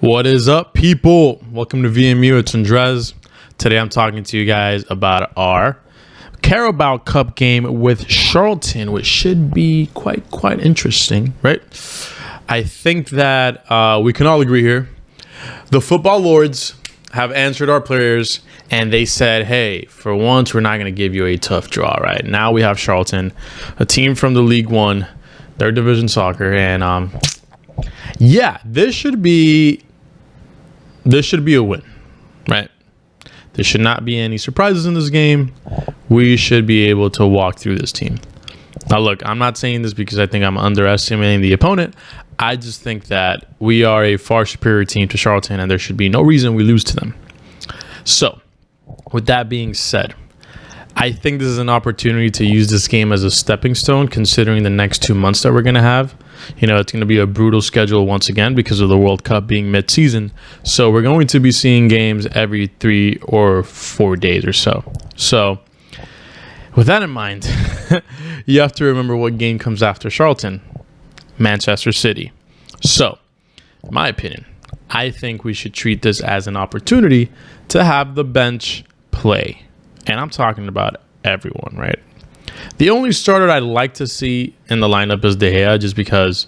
What is up, people? Welcome to VMU. It's Andres. Today I'm talking to you guys about our Carabao Cup game with Charlton, which should be quite interesting, right? I think that we can all agree here. The football lords have answered our players, and they said, hey, for once, we're not going to give you a tough draw, right? Now we have Charlton, a team from the League One, third division soccer, and yeah, this should be a win, right? There should not be any surprises in this game. We should be able to walk through this team. Now, look, I'm not saying this because I think I'm underestimating the opponent. I just think that we are a far superior team to Charlton, and there should be no reason we lose to them. So, with that being said, I think this is an opportunity to use this game as a stepping stone, considering the next 2 months that we're going to have. You know, it's going to be a brutal schedule once again because of the World Cup being mid-season. So we're going to be seeing games every 3 or 4 days or so. So with that in mind, you have to remember what game comes after Charlton. Manchester City. So, in my opinion, I think we should treat this as an opportunity to have the bench play. And I'm talking about everyone, right? The only starter I'd like to see in the lineup is De Gea, just because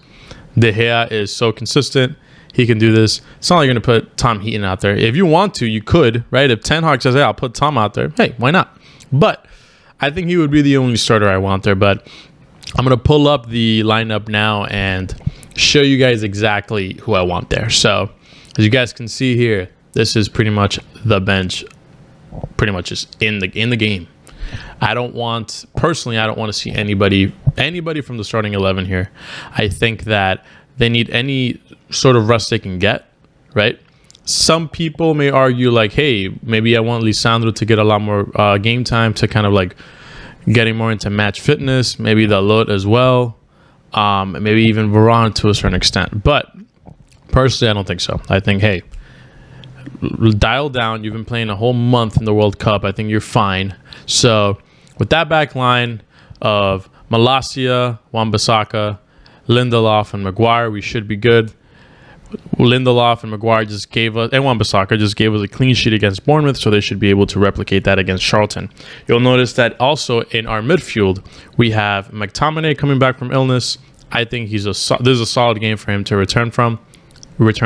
De Gea is so consistent. He can do this. It's not like you're going to put Tom Heaton out there. If you want to, you could, right? If Ten Hag says, hey, I'll put Tom out there, hey, why not? But I think he would be the only starter I want there. But I'm going to pull up the lineup now and show you guys exactly who I want there. So as you guys can see here, this is pretty much the bench, pretty much just in the game. I don't want to see anybody from the starting 11 here. I think that they need any sort of rest they can get, right? Some people may argue like, hey, maybe I want Lisandro to get a lot more game time to kind of like getting more into match fitness, maybe the Lot as well, maybe even Varane to a certain extent. But personally, I don't think so. I think, hey, dial down. You've been playing a whole month in the World Cup. I think you're fine. So with that back line of Malacia, Wan-Bissaka, Lindelof, and Maguire, we should be good. Lindelof and Maguire just gave us, and Wan-Bissaka just gave us a clean sheet against Bournemouth, so they should be able to replicate that against Charlton. You'll notice that also in our midfield, we have McTominay coming back from illness. I think this is a solid game for him to return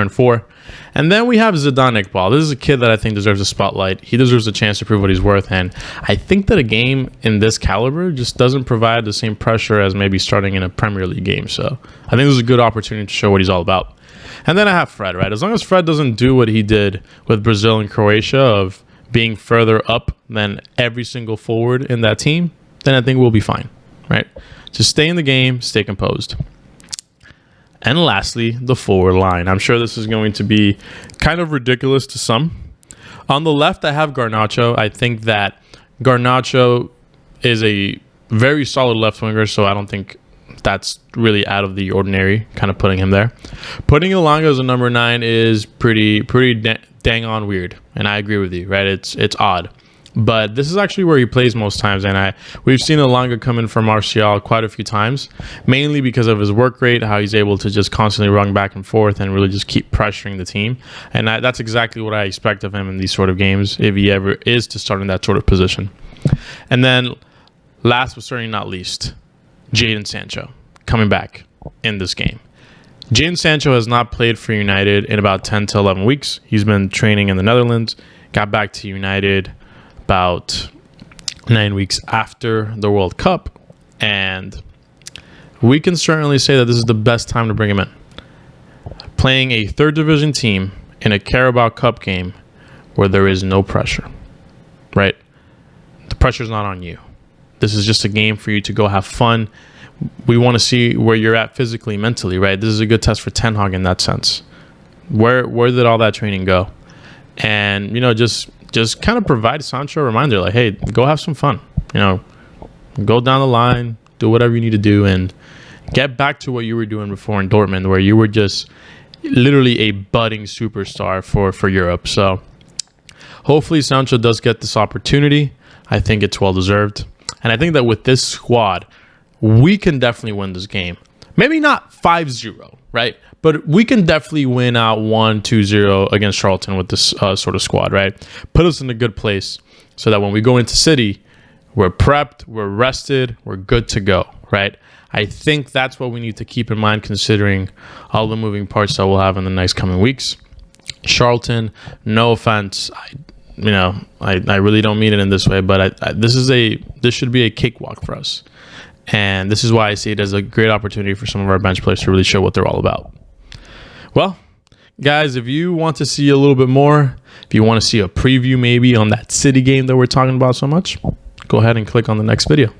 for. And then we have Zidane Iqbal. This is a kid that I think deserves a spotlight. He deserves a chance to prove what he's worth. And I think that a game in this caliber just doesn't provide the same pressure as maybe starting in a Premier League game. So I think this is a good opportunity to show what he's all about. And then I have Fred, right? As long as Fred doesn't do what he did with Brazil and Croatia of being further up than every single forward in that team, then I think we'll be fine, right? Just stay in the game, stay composed. And lastly, the forward line. I'm sure this is going to be kind of ridiculous to some. On the left, I have Garnacho. I think that Garnacho is a very solid left winger, so I don't think that's really out of the ordinary, kind of putting him there. Putting Elanga as a number 9 is pretty dang on weird, and I agree with you, right? It's odd. But this is actually where he plays most times, and we've seen Elanga come in from Martial quite a few times, mainly because of his work rate, how he's able to just constantly run back and forth and really just keep pressuring the team. And that's exactly what I expect of him in these sort of games, if he ever is to start in that sort of position. And then last but certainly not least, Jadon Sancho coming back in this game. Jadon Sancho has not played for United in about 10 to 11 weeks. He's been training in the Netherlands, got back to United about 9 weeks after the World Cup, and we can certainly say that this is the best time to bring him in. Playing a third division team in a Carabao Cup game where there is no pressure, right? The pressure's not on you. This is just a game for you to go have fun. We want to see where you're at physically, mentally, right? This is a good test for Ten Hag in that sense. Where did all that training go? And, you know, just kind of provide Sancho a reminder, like, hey, go have some fun. You know, go down the line, do whatever you need to do, and get back to what you were doing before in Dortmund, where you were just literally a budding superstar for Europe. So hopefully Sancho does get this opportunity. I think it's well-deserved. And I think that with this squad, we can definitely win this game. Maybe not 5-0, right? But we can definitely win out 1-2-0 against Charlton with this sort of squad, right? Put us in a good place so that when we go into City, we're prepped, we're rested, we're good to go, right? I think that's what we need to keep in mind considering all the moving parts that we'll have in the next coming weeks. Charlton, no offense, I really don't mean it in this way, but this should be a cakewalk for us. And this is why I see it as a great opportunity for some of our bench players to really show what they're all about. Well, guys, if you want to see a little bit more, if you want to see a preview maybe on that City game that we're talking about so much, go ahead and click on the next video.